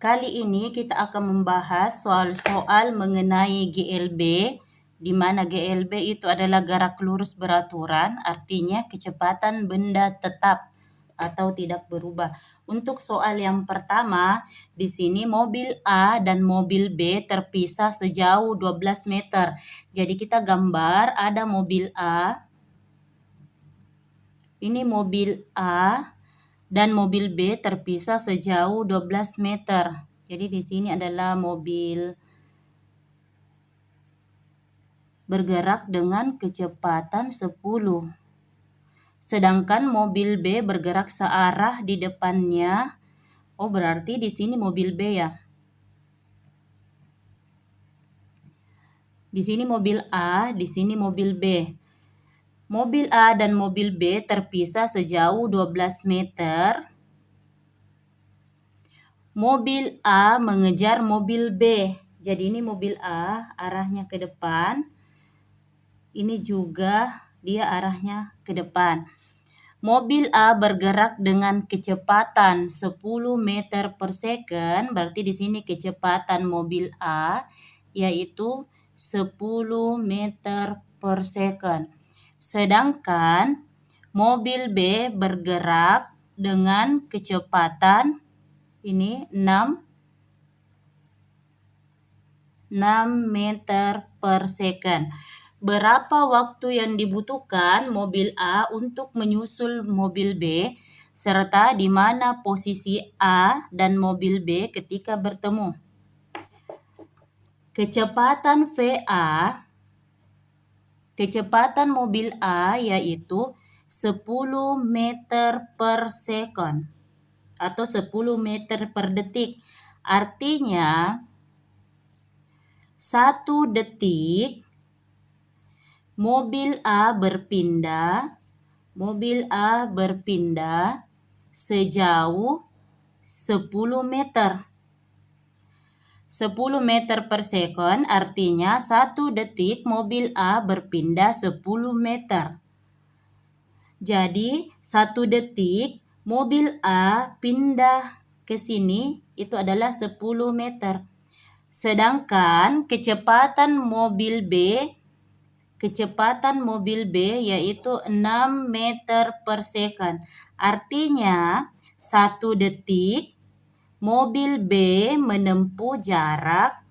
Kali ini kita akan membahas soal-soal mengenai GLB, di mana GLB itu adalah gerak lurus beraturan, artinya kecepatan benda tetap atau tidak berubah. Untuk soal yang pertama, di sini mobil A dan mobil B terpisah sejauh 12 meter. Jadi kita gambar ada mobil A, ini mobil A, dan mobil B terpisah sejauh 12 meter. Jadi di sini adalah mobil bergerak dengan kecepatan 10. Sedangkan mobil B bergerak searah di depannya. Oh, berarti di sini mobil B ya. Di sini mobil A, di sini mobil B. Mobil A dan mobil B terpisah sejauh 12 meter. Mobil A mengejar mobil B. Jadi ini mobil A arahnya ke depan. Ini juga dia arahnya ke depan. Mobil A bergerak dengan kecepatan 10 meter per second. Berarti di sini kecepatan mobil A yaitu 10 meter per second. Sedangkan mobil B bergerak dengan kecepatan ini 6 meter per second. Berapa waktu yang dibutuhkan mobil A untuk menyusul mobil B, serta di mana posisi A dan mobil B ketika bertemu? Kecepatan VA, kecepatan mobil A yaitu 10 meter per second atau 10 meter per detik. Artinya 1 detik mobil A berpindah sejauh 10 meter. 10 meter per second artinya 1 detik mobil A berpindah 10 meter. Jadi 1 detik mobil A pindah ke sini itu adalah 10 meter. Sedangkan kecepatan mobil yaitu 6 meter per second. Artinya 1 detik mobil B menempuh jarak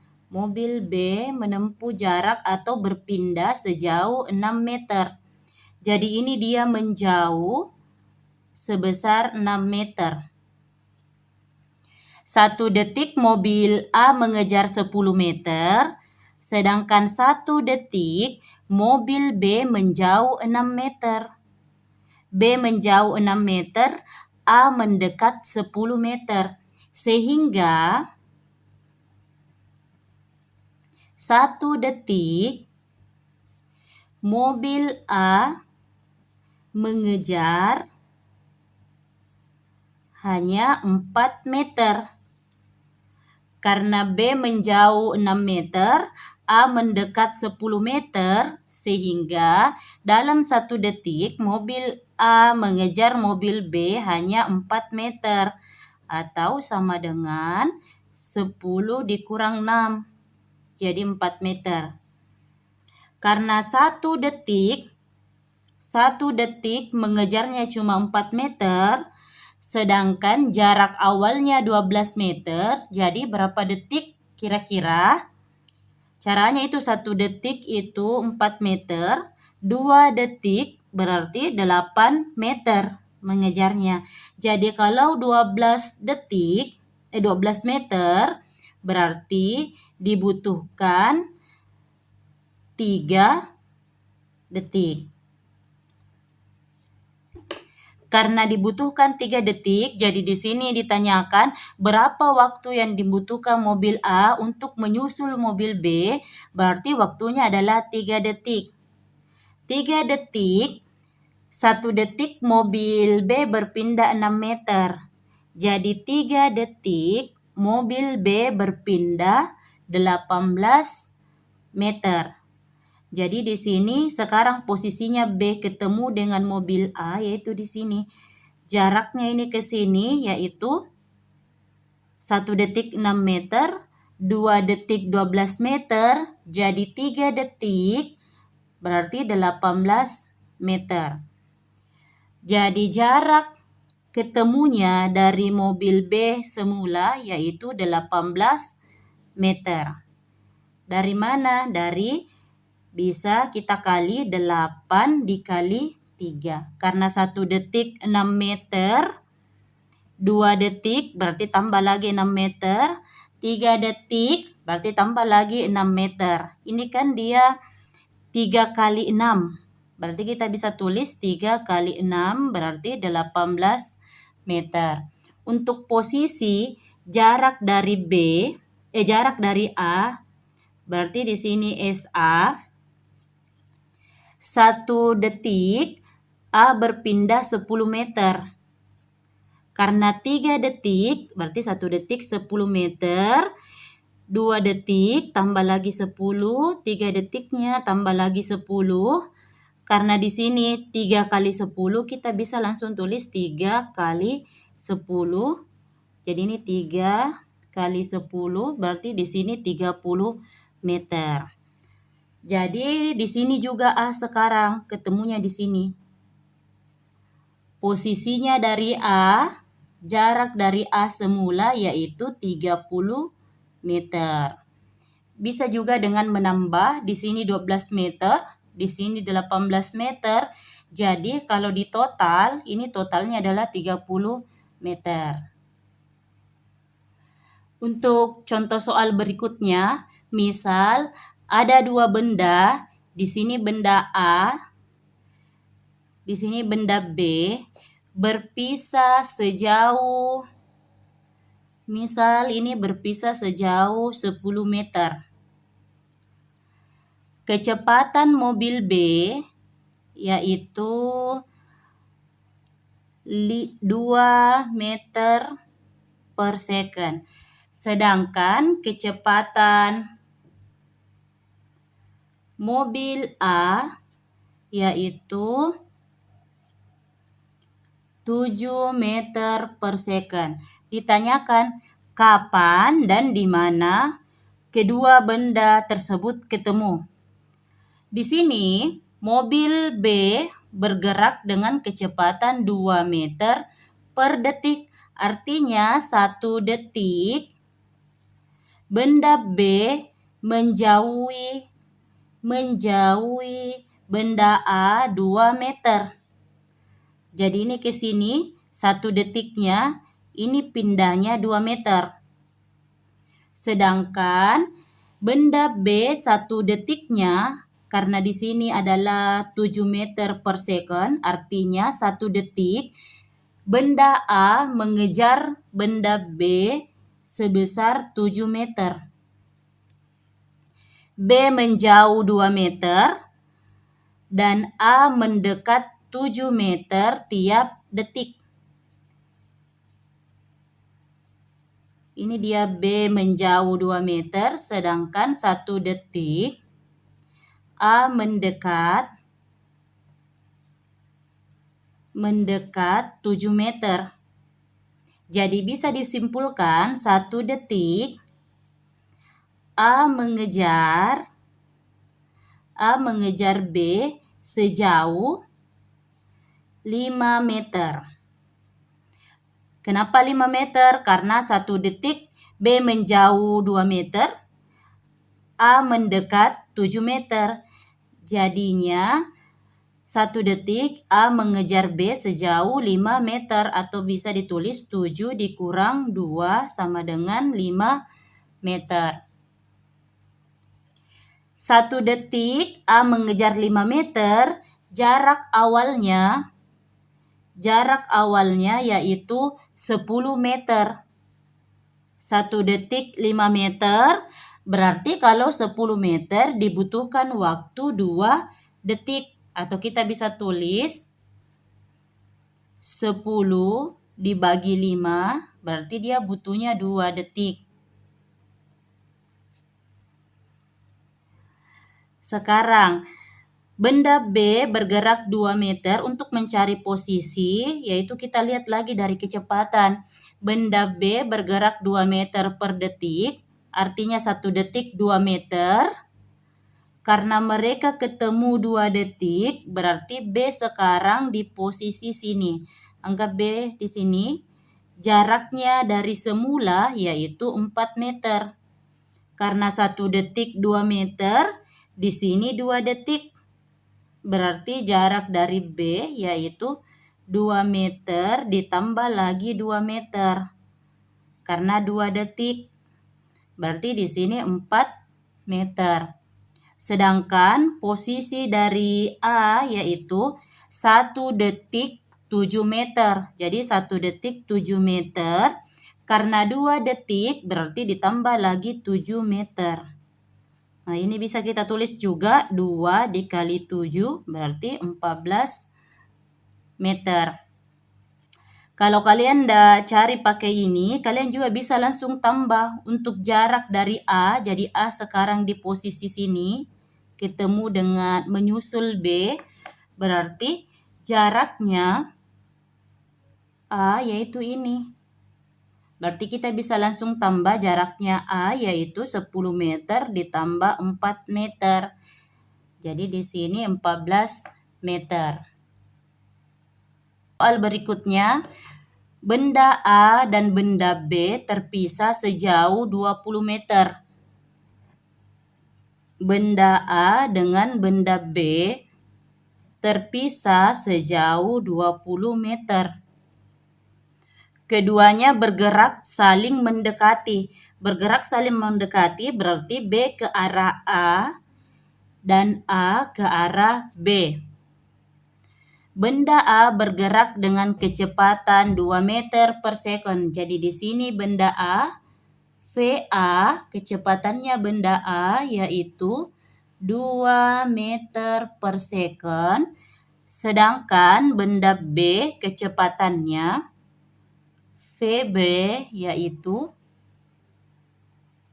atau berpindah sejauh 6 meter. Jadi ini dia menjauh sebesar 6 meter. 1 detik mobil A mengejar 10 meter, sedangkan 1 detik mobil B menjauh 6 meter. B menjauh 6 meter, A mendekat 10 meter. Sehingga 1 detik mobil A mengejar hanya 4 meter. Karena B menjauh 6 meter, A mendekat 10 meter, sehingga dalam 1 detik mobil A mengejar mobil B hanya 4 meter. Atau sama dengan 10 dikurang 6. Jadi 4 meter. Karena 1 detik mengejarnya cuma 4 meter, sedangkan jarak awalnya 12 meter, jadi berapa detik kira-kira? Caranya itu 1 detik itu 4 meter, 2 detik berarti 8 meter mengejarnya. Jadi kalau 12 meter berarti dibutuhkan 3 detik. Karena dibutuhkan 3 detik, jadi di sini ditanyakan berapa waktu yang dibutuhkan mobil A untuk menyusul mobil B, berarti waktunya adalah 3 detik. 3 detik, 1 detik mobil B berpindah 6 meter. Jadi 3 detik mobil B berpindah 18 meter. Jadi di sini sekarang posisinya B ketemu dengan mobil A yaitu di sini. Jaraknya ini ke sini yaitu 1 detik 6 meter, 2 detik 12 meter, jadi 3 detik berarti 18 meter. Jadi jarak ketemunya dari mobil B semula yaitu 18 meter. Dari mana? Dari bisa kita kali 8 dikali 3. Karena 1 detik 6 meter, 2 detik berarti tambah lagi 6 meter, 3 detik berarti tambah lagi 6 meter. Ini kan dia 3 kali 6. Berarti kita bisa tulis 3 kali 6 berarti 18 meter. Untuk posisi jarak dari jarak dari A, berarti di sini SA, 1 detik A berpindah 10 meter. Karena 3 detik, berarti 1 detik 10 meter, 2 detik tambah lagi 10, 3 detiknya tambah lagi 10. Karena di sini 3 kali 10, kita bisa langsung tulis 3 kali 10. Jadi ini 3 kali 10, berarti di sini 30 meter. Jadi di sini juga A sekarang ketemunya di sini. Posisinya dari A, jarak dari A semula yaitu 30 meter. Bisa juga dengan menambah, di sini 12 meter, di sini 18 meter. Jadi kalau di total, ini totalnya adalah 30 meter. Untuk contoh soal berikutnya, misal ada 2 benda, di sini benda A, di sini benda B, berpisah sejauh, misal ini berpisah sejauh 10 meter. Kecepatan mobil B yaitu 2 meter per second. Sedangkan kecepatan mobil A yaitu 7 meter per second. Ditanyakan kapan dan di mana kedua benda tersebut ketemu. Di sini mobil B bergerak dengan kecepatan 2 meter per detik. Artinya 1 detik benda B menjauhi benda A 2 meter. Jadi ini ke sini 1 detiknya, ini pindahnya 2 meter. Sedangkan benda B 1 detiknya, karena di sini adalah 7 meter per second, artinya 1 detik benda A mengejar benda B sebesar 7 meter. B menjauh 2 meter dan A mendekat 7 meter tiap detik. Ini dia B menjauh 2 meter, sedangkan 1 detik A mendekat 7 meter. Jadi bisa disimpulkan 1 detik A mengejar B sejauh 5 meter. Kenapa 5 meter? Karena 1 detik B menjauh 2 meter, A mendekat 7 meter. Jadinya 1 detik A mengejar B sejauh 5 meter atau bisa ditulis 7 dikurang 2 sama dengan 5 meter. 1 detik A mengejar 5 meter, jarak awalnya yaitu 10 meter. 1 detik 5 meter, berarti kalau 10 meter dibutuhkan waktu 2 detik. Atau kita bisa tulis 10 dibagi 5, berarti dia butuhnya 2 detik. Sekarang Benda B bergerak 2 meter untuk mencari posisi, yaitu kita lihat lagi dari kecepatan. Benda B bergerak 2 meter per detik, artinya 1 detik 2 meter. Karena mereka ketemu 2 detik, berarti B sekarang di posisi sini. Anggap B di sini. Jaraknya dari semula yaitu 4 meter. Karena 1 detik 2 meter, di sini 2 detik. Berarti jarak dari B yaitu 2 meter ditambah lagi 2 meter. Karena 2 detik. Berarti di sini 4 meter. Sedangkan posisi dari A yaitu 1 detik 7 meter. Jadi 1 detik 7 meter. Karena 2 detik berarti ditambah lagi 7 meter. Nah, ini bisa kita tulis juga 2 dikali 7 berarti 14 meter. Kalau kalian cari pakai ini, kalian juga bisa langsung tambah untuk jarak dari A. Jadi A sekarang di posisi sini, ketemu dengan menyusul B, berarti jaraknya A yaitu ini. Berarti kita bisa langsung tambah jaraknya A yaitu 10 meter ditambah 4 meter. Jadi di sini 14 meter. Soal berikutnya, benda A dan benda B terpisah sejauh 20 meter. Benda A dengan benda B terpisah sejauh 20 meter. Keduanya bergerak saling mendekati. Bergerak saling mendekati berarti B ke arah A dan A ke arah B. Benda A bergerak dengan kecepatan 2 meter per second. Jadi di sini benda A, VA, kecepatannya benda A yaitu 2 meter per second. Sedangkan benda B kecepatannya VB yaitu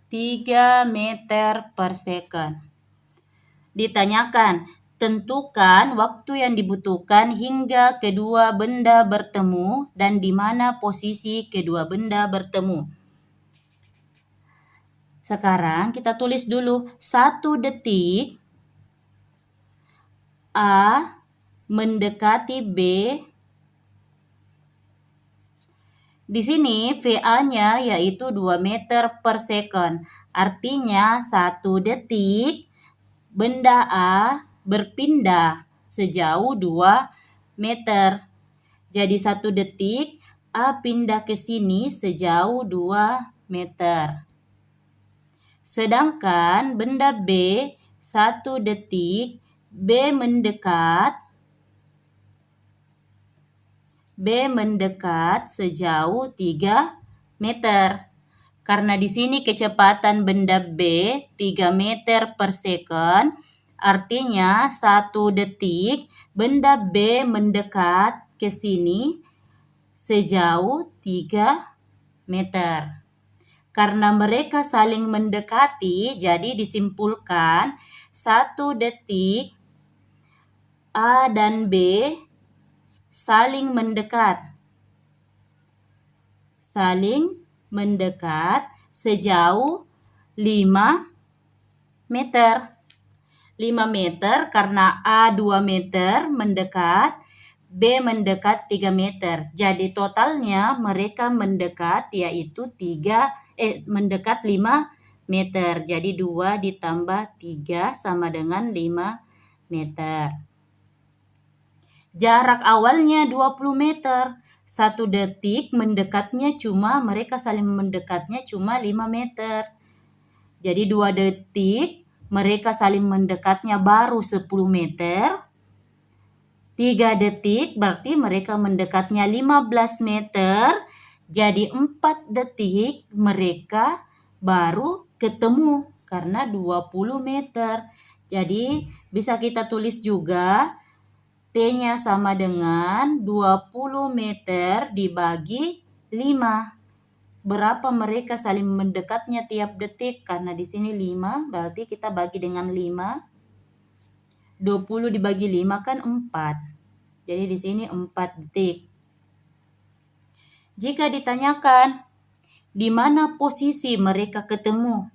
3 meter per second. Ditanyakan, tentukan waktu yang dibutuhkan hingga kedua benda bertemu dan di mana posisi kedua benda bertemu. Sekarang kita tulis dulu 1 detik A mendekati B. Di sini VA-nya yaitu 2 meter per second. Artinya 1 detik benda A berpindah sejauh 2 meter. Jadi 1 detik A pindah ke sini sejauh 2 meter. Sedangkan benda B 1 detik B mendekat sejauh 3 meter. Karena di sini kecepatan benda B 3 meter per second, artinya 1 detik benda B mendekat ke sini sejauh 3 meter. Karena mereka saling mendekati, jadi disimpulkan 1 detik A dan B saling mendekat sejauh 5 meter. 5 meter karena A 2 meter mendekat, B mendekat 3 meter. Jadi totalnya mereka mendekat yaitu mendekat 5 meter. Jadi 2 ditambah 3 sama dengan 5 meter. Jarak awalnya 20 meter. 1 detik mereka saling mendekatnya cuma 5 meter. Jadi 2 detik mereka saling mendekatnya baru 10 meter. 3 detik berarti mereka mendekatnya 15 meter. Jadi 4 detik mereka baru ketemu karena 20 meter. Jadi bisa kita tulis juga T-nya sama dengan 20 meter dibagi 5. Berapa mereka saling mendekatnya tiap detik? Karena di sini 5, berarti kita bagi dengan 5. 20 dibagi 5 kan 4. Jadi di sini 4 detik. Jika ditanyakan di mana posisi mereka ketemu?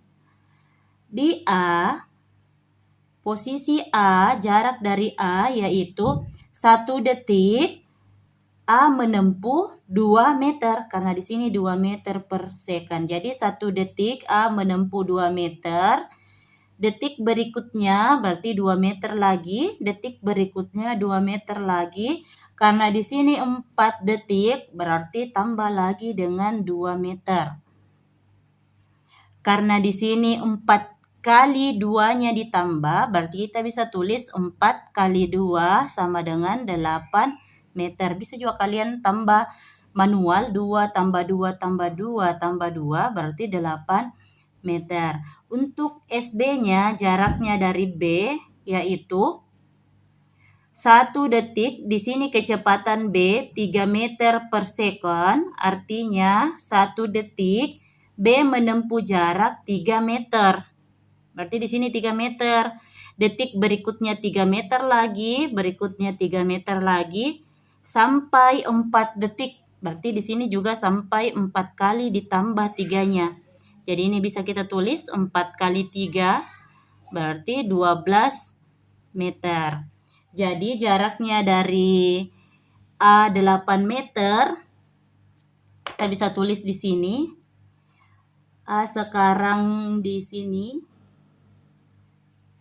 Di A, posisi A, jarak dari A yaitu 1 detik. A menempuh 2 meter karena di sini 2 meter per second. Jadi 1 detik A menempuh 2 meter. Detik berikutnya berarti 2 meter lagi, detik berikutnya 2 meter lagi. Karena di sini 4 detik berarti tambah lagi dengan 2 meter. Karena di sini 4 kali 2-nya ditambah, berarti kita bisa tulis 4 kali 2 sama dengan 8 meter. Bisa juga kalian tambah manual 2 tambah 2 tambah 2 tambah 2 berarti 8 meter. Untuk SB-nya jaraknya dari B yaitu 1 detik. Di sini kecepatan B 3 meter per second, artinya 1 detik B menempuh jarak 3 meter. Berarti di sini 3 meter. Detik berikutnya 3 meter lagi, berikutnya 3 meter lagi, sampai 4 detik. Berarti di sini juga sampai 4 kali ditambah 3-nya. Jadi ini bisa kita tulis 4 kali 3 berarti 12 meter. Jadi jaraknya dari A 8 meter. Kita bisa tulis di sini. A sekarang di sini.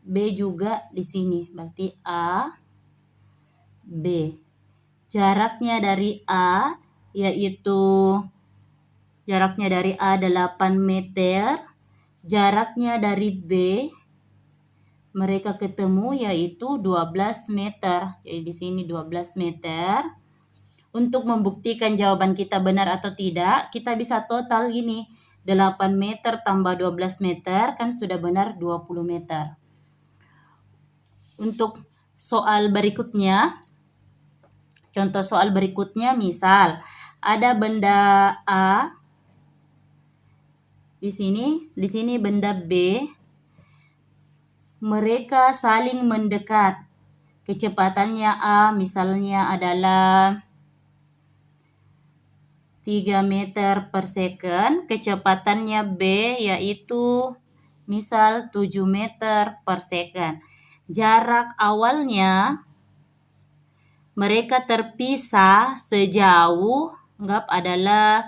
B juga di sini. Berarti A, B. Jaraknya dari A yaitu jaraknya dari A 8 meter. Jaraknya dari B mereka ketemu yaitu 12 meter. Jadi di sini 12 meter. Untuk membuktikan jawaban kita benar atau tidak, kita bisa total gini. 8 meter tambah 12 meter kan sudah benar 20 meter. Untuk soal berikutnya, contoh soal berikutnya misal ada benda A di sini benda B. Mereka saling mendekat. Kecepatannya A misalnya adalah 3 meter per second. Kecepatannya B yaitu misal 7 meter per second. Jarak awalnya mereka terpisah sejauh anggap adalah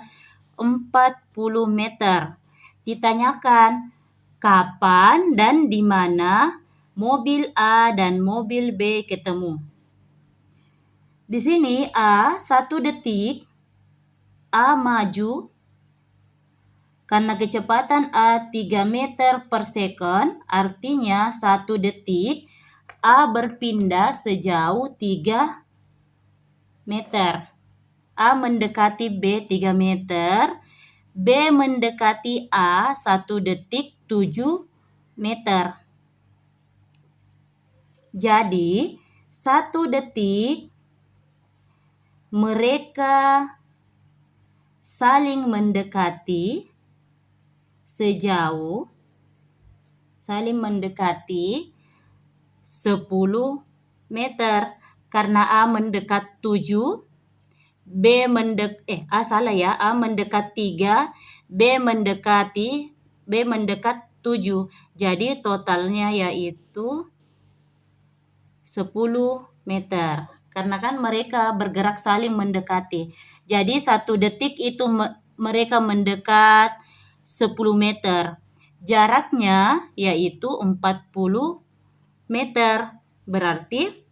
40 meter. Ditanyakan kapan dan di mana mobil A dan mobil B ketemu. Di sini A 1 detik A maju karena kecepatan A 3 meter per second, artinya 1 detik A berpindah sejauh 3 meter. A mendekati B 3 meter, B mendekati A 1 detik 7 meter. Jadi 1 detik mereka saling mendekati sejauh 10 meter. Karena A mendekat 7, A mendekat 3, B mendekat 7. Jadi totalnya yaitu 10 meter. Karena kan mereka bergerak saling mendekati. Jadi 1 detik itu mereka mendekat 10 meter. Jaraknya yaitu 40 meter. Berarti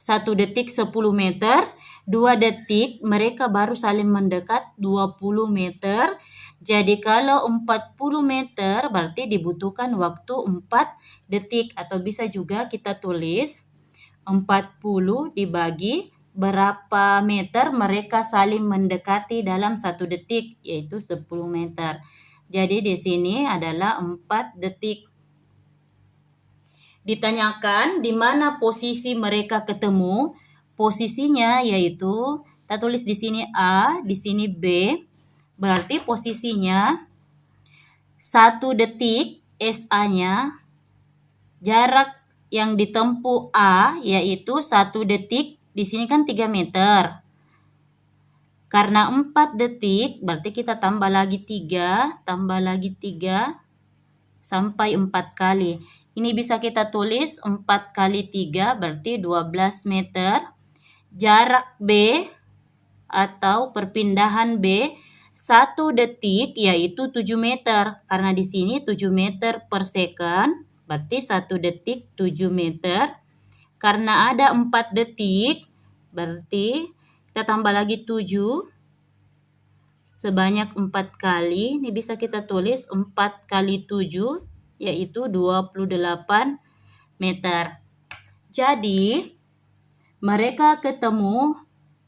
1 detik 10 meter, 2 detik mereka baru saling mendekat 20 meter. Jadi kalau 40 meter berarti dibutuhkan waktu 4 detik. Atau bisa juga kita tulis 40 dibagi berapa meter mereka saling mendekati dalam 1 detik, yaitu 10 meter. Jadi di sini adalah 4 detik. Ditanyakan di mana posisi mereka ketemu. Posisinya yaitu kita tulis di sini A, di sini B. Berarti posisinya 1 detik SA-nya jarak yang ditempuh A yaitu 1 detik, di sini kan 3 meter. Karena 4 detik, berarti kita tambah lagi 3 sampai 4 kali. Ini bisa kita tulis 4 kali 3 berarti 12 meter. Jarak B atau perpindahan B 1 detik yaitu 7 meter. Karena di sini 7 meter per second, berarti 1 detik 7 meter. Karena ada 4 detik, berarti kita tambah lagi 7 sebanyak 4 kali. Ini bisa kita tulis 4 kali 7 yaitu 28 meter. Jadi, mereka ketemu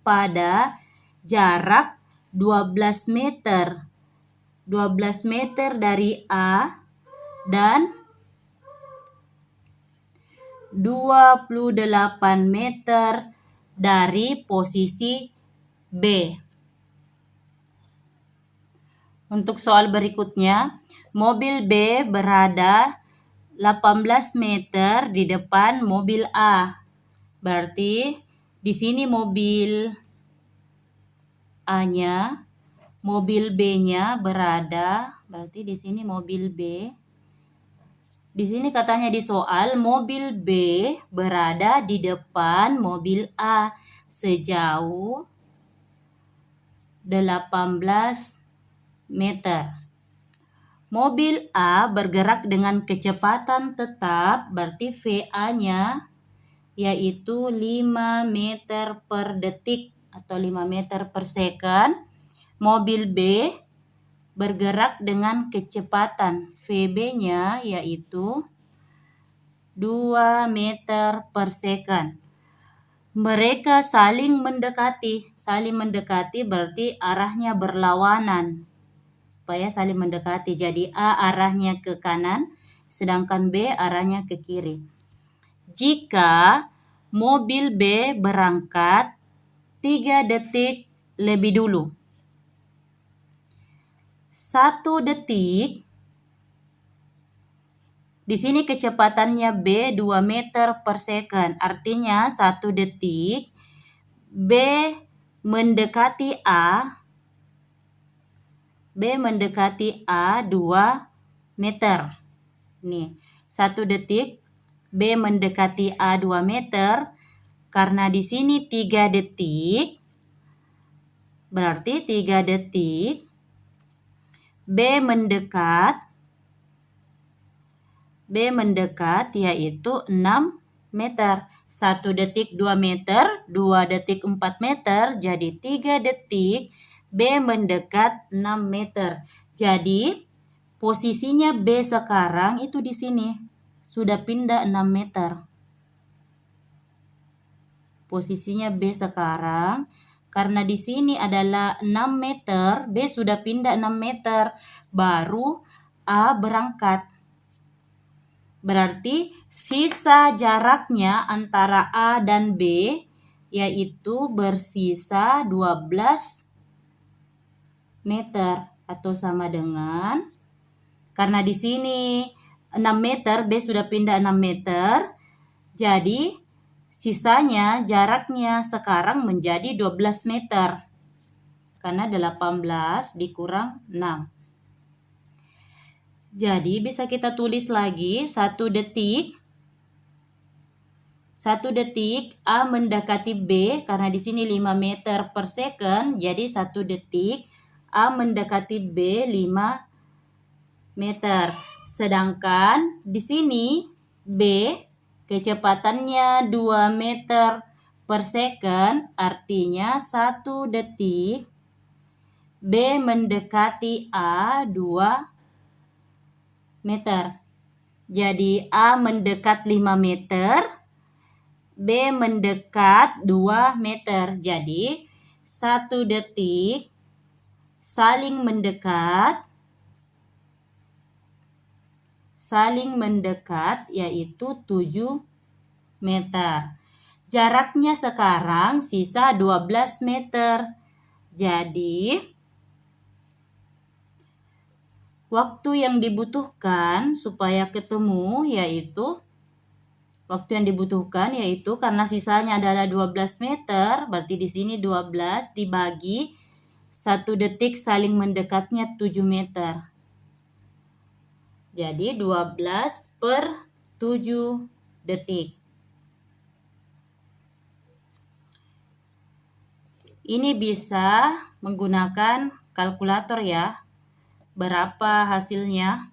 pada jarak 12 meter. 12 meter dari A dan 28 meter dari posisi B. Untuk soal berikutnya, mobil B berada 18 meter di depan mobil A. Berarti di sini mobil A-nya, mobil B-nya berada, berarti di sini mobil B. Di sini katanya di soal mobil B berada di depan mobil A sejauh 18 meter. Mobil A bergerak dengan kecepatan tetap, berarti VA-nya yaitu 5 meter per detik atau 5 meter per second. Mobil B bergerak dengan kecepatan VB-nya yaitu 2 meter per second. Mereka saling mendekati. Saling mendekati berarti arahnya berlawanan. Supaya saling mendekati. Jadi A arahnya ke kanan, sedangkan B arahnya ke kiri. Jika mobil B berangkat 3 detik lebih dulu. 1 detik, di sini kecepatannya B 2 meter per second. Artinya 1 detik B mendekati A 2 meter. Nih, 1 detik B mendekati A 2 meter. Karena di sini 3 detik, berarti 3 detik B mendekat yaitu 6 meter. 1 detik 2 meter, 2 detik 4 meter, jadi 3 detik B mendekat 6 meter. Jadi posisinya B sekarang itu di sini. Sudah pindah 6 meter. Posisinya B sekarang karena di sini adalah 6 meter, B sudah pindah 6 meter, baru A berangkat. Berarti sisa jaraknya antara A dan B yaitu bersisa 12 meter atau sama dengan, karena di sini 6 meter, B sudah pindah 6 meter, jadi sisanya jaraknya sekarang menjadi 12 meter. Karena 18 dikurang 6. Jadi bisa kita tulis lagi 1 detik. 1 detik A mendekati B karena di sini 5 meter per second. Jadi 1 detik A mendekati B 5 meter. Sedangkan di sini B kecepatannya 2 meter per second, artinya 1 detik B mendekati A 2 meter. Jadi A mendekat 5 meter, B mendekat 2 meter. Jadi 1 detik saling mendekat yaitu 7 meter. Jaraknya sekarang sisa 12 meter. Jadi waktu yang dibutuhkan supaya ketemu yaitu Waktu yang dibutuhkan yaitu karena sisanya adalah 12 meter, berarti di sini 12 dibagi 1 detik saling mendekatnya 7 meter. Jadi 12 per 7 detik. Ini bisa menggunakan kalkulator ya. Berapa hasilnya?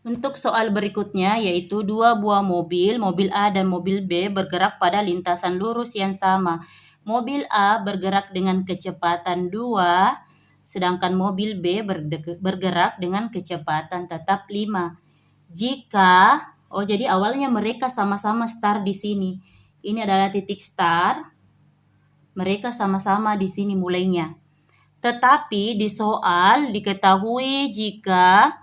Untuk soal berikutnya yaitu dua buah mobil A dan mobil B bergerak pada lintasan lurus yang sama. Mobil A bergerak dengan kecepatan 2, sedangkan mobil B bergerak dengan kecepatan tetap 5. Jadi awalnya mereka sama-sama start di sini. Ini adalah titik start. Mereka sama-sama di sini mulainya. Tetapi di soal diketahui jika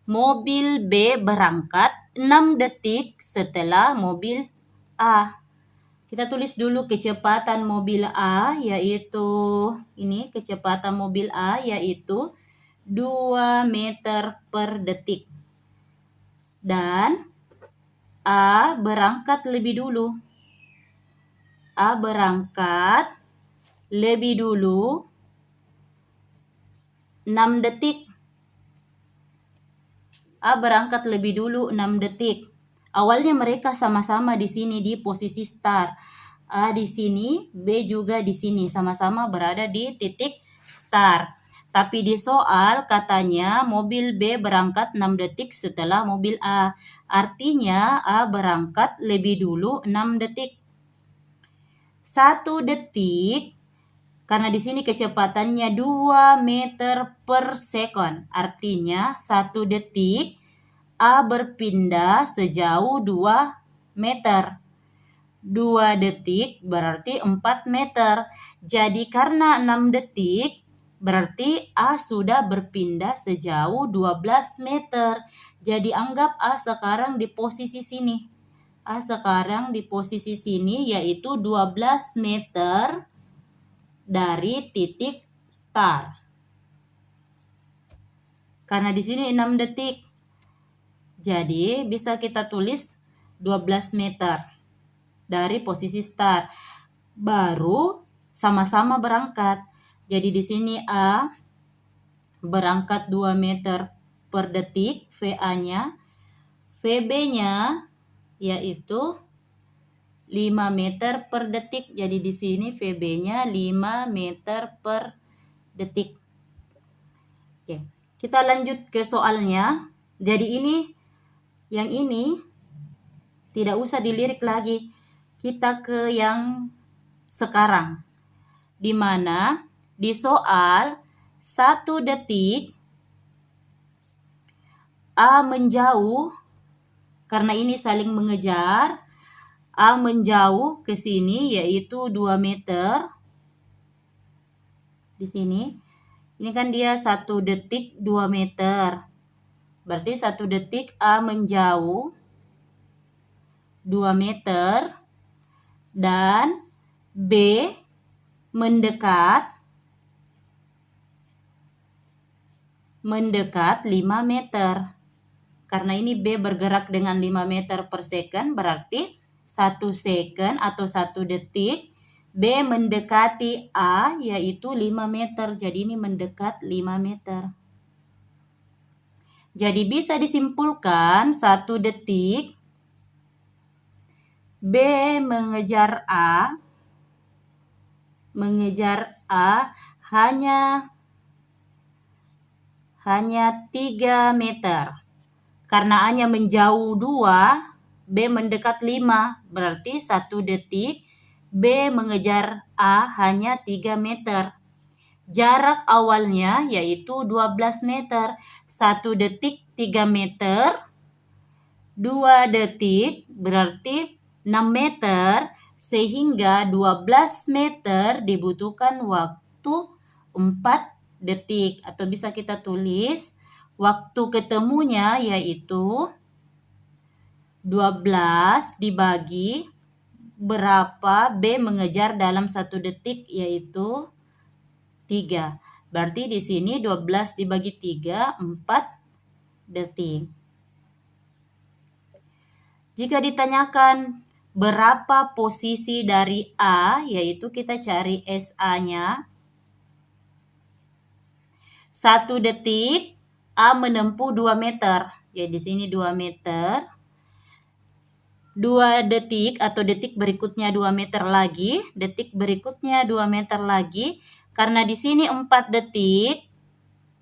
mobil B berangkat 6 detik setelah mobil A. Kita tulis dulu kecepatan mobil A yaitu kecepatan mobil A yaitu 2 meter per detik. Dan A berangkat lebih dulu. A berangkat lebih dulu 6 detik. A berangkat lebih dulu 6 detik. Awalnya mereka sama-sama di sini di posisi start. A di sini, B juga di sini, sama-sama berada di titik start. Tapi di soal katanya mobil B berangkat 6 detik setelah mobil A. Artinya A berangkat lebih dulu 6 detik. 1 detik, karena di sini kecepatannya 2 meter per sekon. Artinya 1 detik A berpindah sejauh 2 meter. 2 detik berarti 4 meter. Jadi karena 6 detik berarti A sudah berpindah sejauh 12 meter. Jadi anggap A sekarang di posisi sini. A sekarang di posisi sini yaitu 12 meter dari titik start. Karena di sini 6 detik. Jadi bisa kita tulis 12 meter dari posisi start. Baru sama-sama berangkat. Jadi di sini A berangkat 2 meter per detik VA-nya. VB-nya yaitu 5 meter per detik. Jadi di sini VB-nya 5 meter per detik. Oke, kita lanjut ke soalnya. Jadi yang ini tidak usah dilirik lagi. Kita ke yang sekarang. Di mana di soal 1 detik A menjauh karena ini saling mengejar. A menjauh ke sini yaitu 2 meter. Di sini. Ini kan dia 1 detik 2 meter. Berarti 1 detik A menjauh 2 meter. Dan B mendekat 5 meter. Karena ini B bergerak dengan 5 meter per second, berarti 1 second atau 1 detik B mendekati A yaitu 5 meter. Jadi ini mendekat 5 meter. Jadi bisa disimpulkan 1 detik B mengejar A hanya 3 meter. Karena A-nya menjauh 2, B mendekat 5. Berarti 1 detik B mengejar A hanya 3 meter. Jarak awalnya yaitu 12 meter. 1 detik 3 meter. 2 detik berarti 6 meter. Sehingga 12 meter dibutuhkan waktu 4 detik. Atau bisa kita tulis waktu ketemunya yaitu 12 dibagi berapa B mengejar dalam 1 detik yaitu 3. Berarti di sini 12 dibagi 3, 4 detik. Jika ditanyakan berapa posisi dari A, yaitu kita cari SA-nya. 1 detik A menempuh 2 meter. Ya, di sini 2 meter. 2 detik atau detik berikutnya 2 meter lagi, detik berikutnya 2 meter lagi. Karena di sini 4 detik,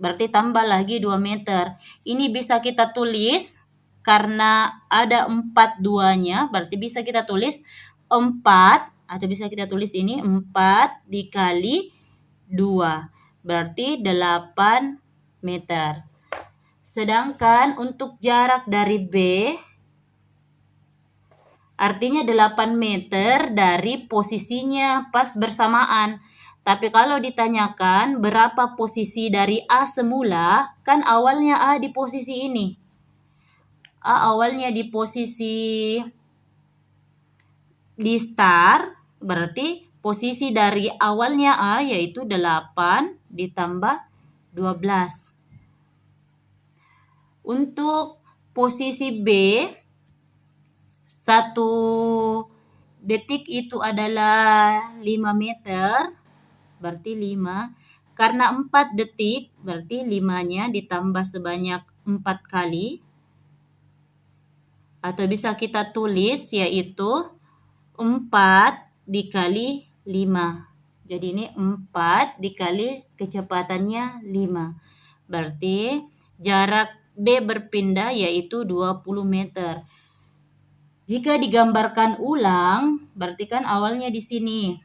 berarti tambah lagi 2 meter. Ini bisa kita tulis karena ada 4 duanya, berarti bisa kita tulis 4 atau bisa kita tulis ini 4 dikali 2, berarti 8 meter. Sedangkan untuk jarak dari B, artinya 8 meter dari posisinya pas bersamaan. Tapi kalau ditanyakan berapa posisi dari A semula, kan awalnya A di posisi ini. A awalnya di posisi di start, berarti posisi dari awalnya A yaitu 8 ditambah 12. Untuk posisi B, 1 detik itu adalah 5 meter, berarti 5. Karena 4 detik, berarti 5-nya ditambah sebanyak 4 kali. Atau bisa kita tulis yaitu 4 dikali 5. Jadi ini 4 dikali kecepatannya 5. Berarti jarak D berpindah yaitu 20 meter. Jika digambarkan ulang, berarti kan awalnya di sini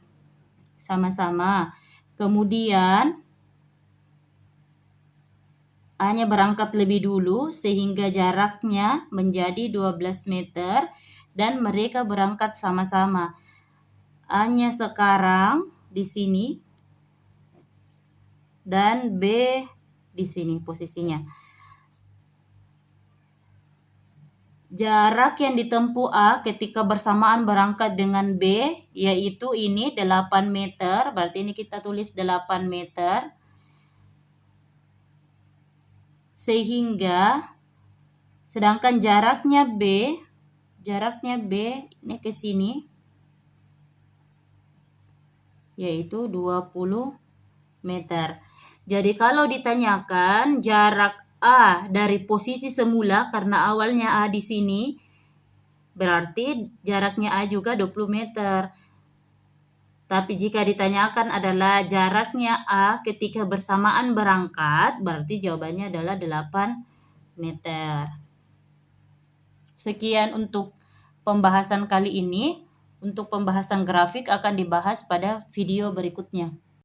sama-sama. Kemudian A-nya berangkat lebih dulu sehingga jaraknya menjadi 12 meter dan mereka berangkat sama-sama. A-nya sekarang di sini dan B di sini posisinya. Jarak yang ditempuh A ketika bersamaan berangkat dengan B, yaitu ini 8 meter, berarti ini kita tulis 8 meter. Sehingga, sedangkan jaraknya B ini ke sini, yaitu 20 meter. Jadi kalau ditanyakan jarak A dari posisi semula, karena awalnya A di sini, berarti jaraknya A juga 20 meter. Tapi jika ditanyakan adalah jaraknya A ketika bersamaan berangkat, berarti jawabannya adalah 8 meter. Sekian untuk pembahasan kali ini. Untuk pembahasan grafik akan dibahas pada video berikutnya.